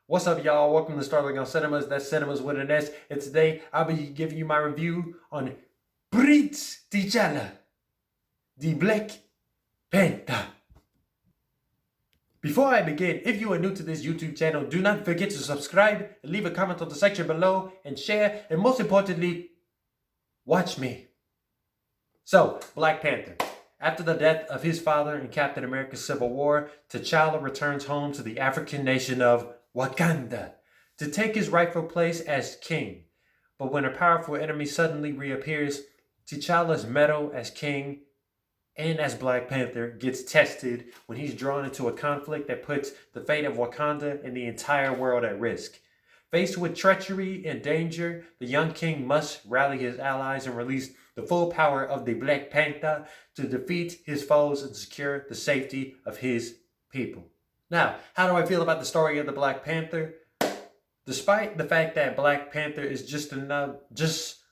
What's up, y'all? Welcome to Starling on Cinemas. That's Cinemas with an S. And today I'll be giving you my review on T'Challa, the Black Panther. Before I begin, if you are new to this YouTube channel, do not forget to subscribe, leave a comment on the section below, and share, and most importantly, watch me. So, Black Panther. After the death of his father in Captain America's Civil War, T'Challa returns home to the African nation of Wakanda to take his rightful place as king. But when a powerful enemy suddenly reappears, T'Challa's mettle as king and as Black Panther gets tested when he's drawn into a conflict that puts the fate of Wakanda and the entire world at risk. Faced with treachery and danger, the young king must rally his allies and release the full power of the Black Panther to defeat his foes and secure the safety of his people. Now, how do I feel about the story of the Black Panther? Despite the fact that Black Panther is just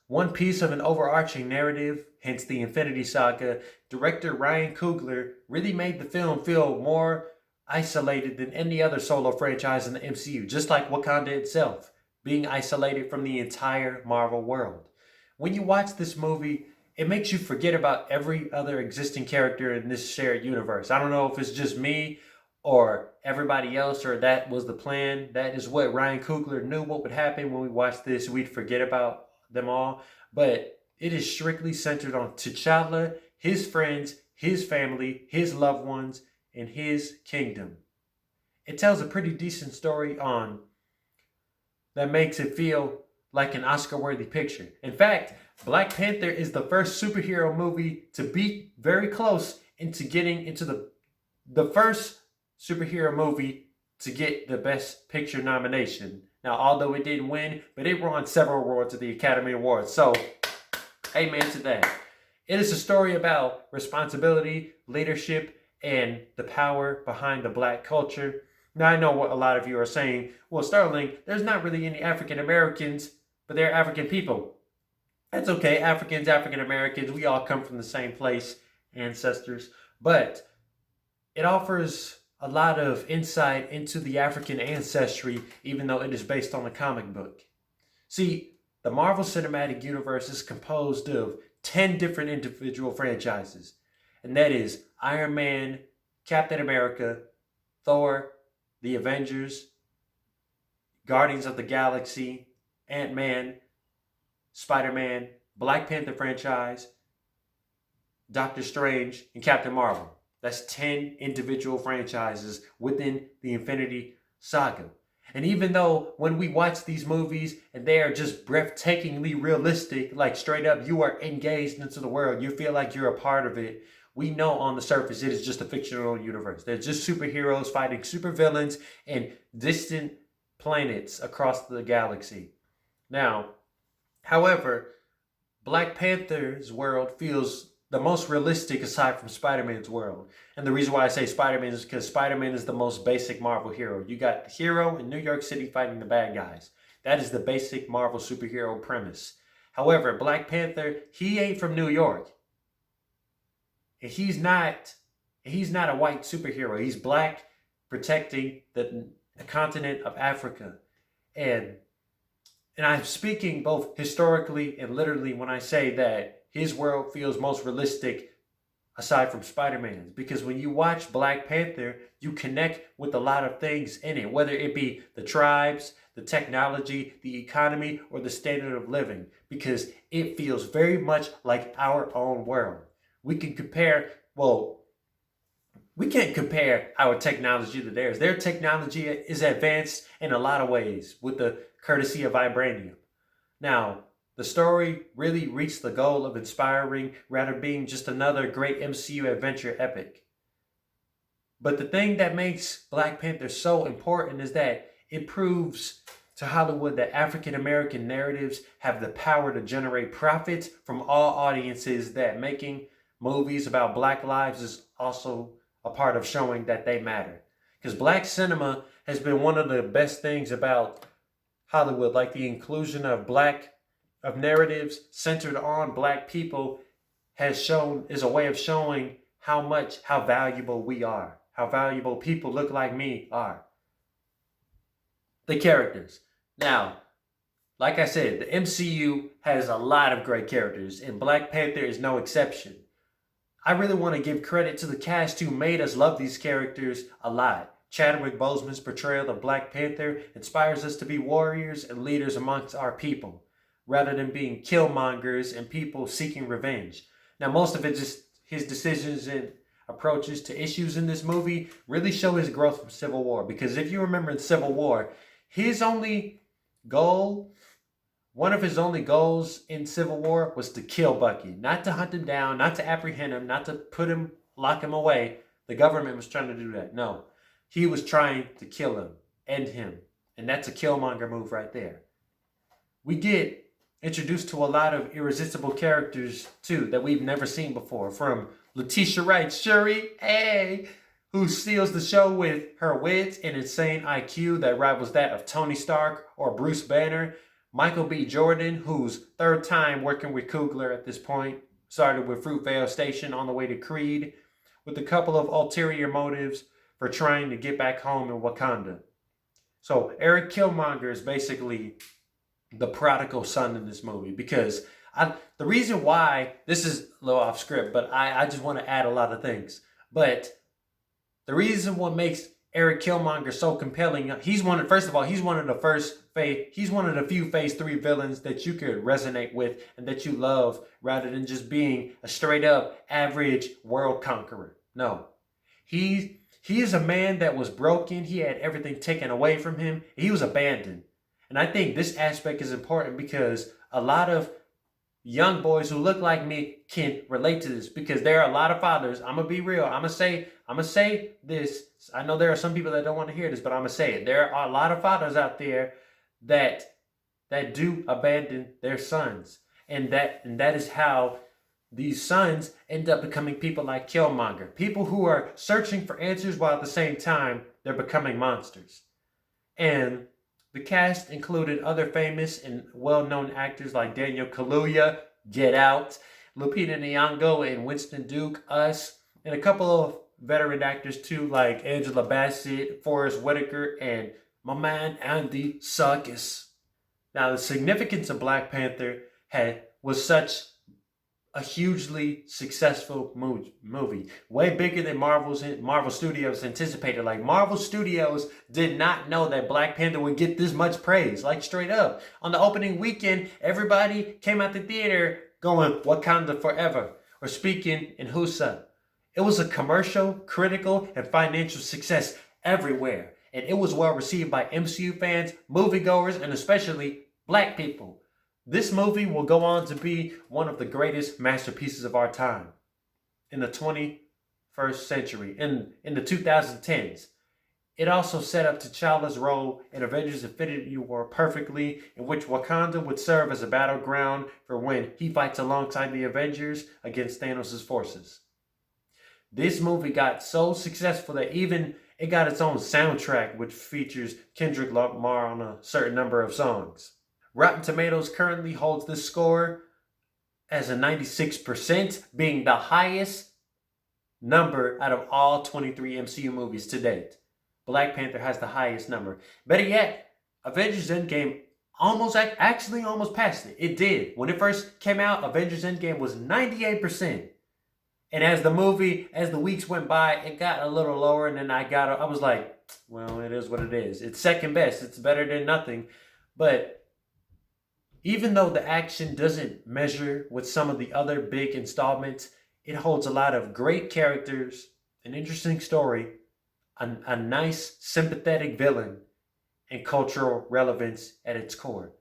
one piece of an overarching narrative, hence the Infinity Saga, director Ryan Coogler really made the film feel more isolated than any other solo franchise in the MCU, just like Wakanda itself, being isolated from the entire Marvel world. When you watch this movie, it makes you forget about every other existing character in this shared universe. I don't know if it's just me or everybody else, or that was the plan. That is what Ryan Coogler knew what would happen when we watched this. We'd forget about them all. But it is strictly centered on T'Challa, his friends, his family, his loved ones, and his kingdom. It tells a pretty decent story that makes it feel like an Oscar-worthy picture. In fact, Black Panther is the first superhero movie to be very close into getting into the first superhero movie to get the Best Picture nomination. Now, although it didn't win, but it won several awards at the Academy Awards. So, amen to that. It is a story about responsibility, leadership, and the power behind the Black culture. Now, I know what a lot of you are saying. Well, Sterling, there's not really any African Americans, but they're African people. That's okay. Africans, African Americans, we all come from the same place, ancestors. But it offers a lot of insight into the African ancestry, even though it is based on a comic book. See, the Marvel Cinematic Universe is composed of 10 different individual franchises. And that is Iron Man, Captain America, Thor, the Avengers, Guardians of the Galaxy, Ant-Man, Spider-Man, Black Panther franchise, Doctor Strange, and Captain Marvel. That's 10 individual franchises within the Infinity Saga. And even though when we watch these movies and they are just breathtakingly realistic, like straight up you are engaged into the world, you feel like you're a part of it, we know on the surface it is just a fictional universe. They're just superheroes fighting supervillains in distant planets across the galaxy. Now, however, Black Panther's world feels the most realistic aside from Spider-Man's world. And the reason why I say Spider-Man is because Spider-Man is the most basic Marvel hero. You got the hero in New York City fighting the bad guys. That is the basic Marvel superhero premise. However, Black Panther, he ain't from New York. And he's not a white superhero. He's black, protecting the continent of Africa. And I'm speaking both historically and literally when I say that his world feels most realistic aside from Spider-Man's. Because when you watch Black Panther, you connect with a lot of things in it, whether it be the tribes, the technology, the economy, or the standard of living. Because it feels very much like our own world. We can compare, we can't compare our technology to theirs. Their technology is advanced in a lot of ways with the courtesy of vibranium. Now, the story really reached the goal of inspiring rather being just another great MCU adventure epic. But the thing that makes Black Panther so important is that it proves to Hollywood that African American narratives have the power to generate profits from all audiences, that making movies about Black lives is also a part of showing that they matter. Because Black cinema has been one of the best things about Hollywood, like the inclusion of narratives centered on Black people is a way of showing how valuable we are, how valuable people look like me are. The characters. Now, like I said, the MCU has a lot of great characters, and Black Panther is no exception. I really want to give credit to the cast who made us love these characters a lot. Chadwick Boseman's portrayal of Black Panther inspires us to be warriors and leaders amongst our people, rather than being killmongers and people seeking revenge. Now, most of it just his decisions and approaches to issues in this movie really show his growth from Civil War. Because if you remember in Civil War, his only goal, one of his only goals in Civil War was to kill Bucky. Not to hunt him down, not to apprehend him, not to put him, lock him away. The government was trying to do that. No. He was trying to kill him, end him. And that's a Killmonger move right there. We get introduced to a lot of irresistible characters, too, that we've never seen before. From Letitia Wright, Shuri, who steals the show with her wit and insane IQ that rivals that of Tony Stark or Bruce Banner. Michael B. Jordan, whose third time working with Coogler at this point, started with Fruitvale Station on the way to Creed, with a couple of ulterior motives for trying to get back home in Wakanda. So Erik Killmonger is basically the prodigal son in this movie, because the reason why, this is a little off script, but I just want to add a lot of things. But the reason what makes Erik Killmonger so compelling, he's one of the few Phase 3 villains that you could resonate with and that you love, rather than just being a straight up average world conqueror. No. He is a man that was broken. He had everything taken away from him. He was abandoned. And I think this aspect is important because a lot of young boys who look like me can relate to this, because there are a lot of fathers. I'm going to be real. I'm going to say this. I know there are some people that don't want to hear this, but I'm going to say it. There are a lot of fathers out there that do abandon their sons. And that is how these sons end up becoming people like Killmonger. People who are searching for answers while at the same time they're becoming monsters. And the cast included other famous and well-known actors like Daniel Kaluuya, Get Out, Lupita Nyong'O and Winston Duke, Us, and a couple of veteran actors too, like Angela Bassett, Forrest Whitaker, and my man Andy Serkis. Now, the significance of Black Panther was such a hugely successful movie, way bigger than Marvel Studios anticipated. Like, Marvel Studios did not know that Black Panther would get this much praise. Like, straight up, on the opening weekend, everybody came out the theater going Wakanda forever, or speaking in Husa. It was a commercial, critical, and financial success everywhere, and it was well received by MCU fans, moviegoers, and especially Black people. This movie will go on to be one of the greatest masterpieces of our time in the 21st century, in the 2010s. It also set up T'Challa's role in Avengers Infinity War perfectly, in which Wakanda would serve as a battleground for when he fights alongside the Avengers against Thanos' forces. This movie got so successful that even it got its own soundtrack, which features Kendrick Lamar on a certain number of songs. Rotten Tomatoes currently holds this score as a 96%, being the highest number out of all 23 MCU movies to date. Black Panther has the highest number. Better yet, Avengers Endgame almost passed it. It did. When it first came out, Avengers Endgame was 98%. And as the weeks went by, it got a little lower, and then I was like, well, it is what it is. It's second best. It's better than nothing. But even though the action doesn't measure with some of the other big installments, it holds a lot of great characters, an interesting story, a nice, sympathetic villain, and cultural relevance at its core.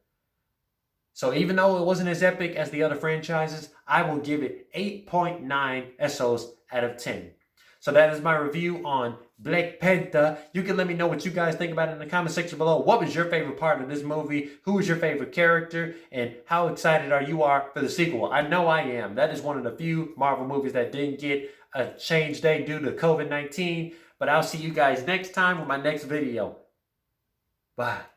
So even though it wasn't as epic as the other franchises, I will give it 8.9 SOs out of 10. So that is my review on Black Panther. You can let me know what you guys think about it in the comment section below. What was your favorite part of this movie? Who was your favorite character? And how excited are you for the sequel? I know I am. That is one of the few Marvel movies that didn't get a change date due to COVID-19. But I'll see you guys next time with my next video. Bye.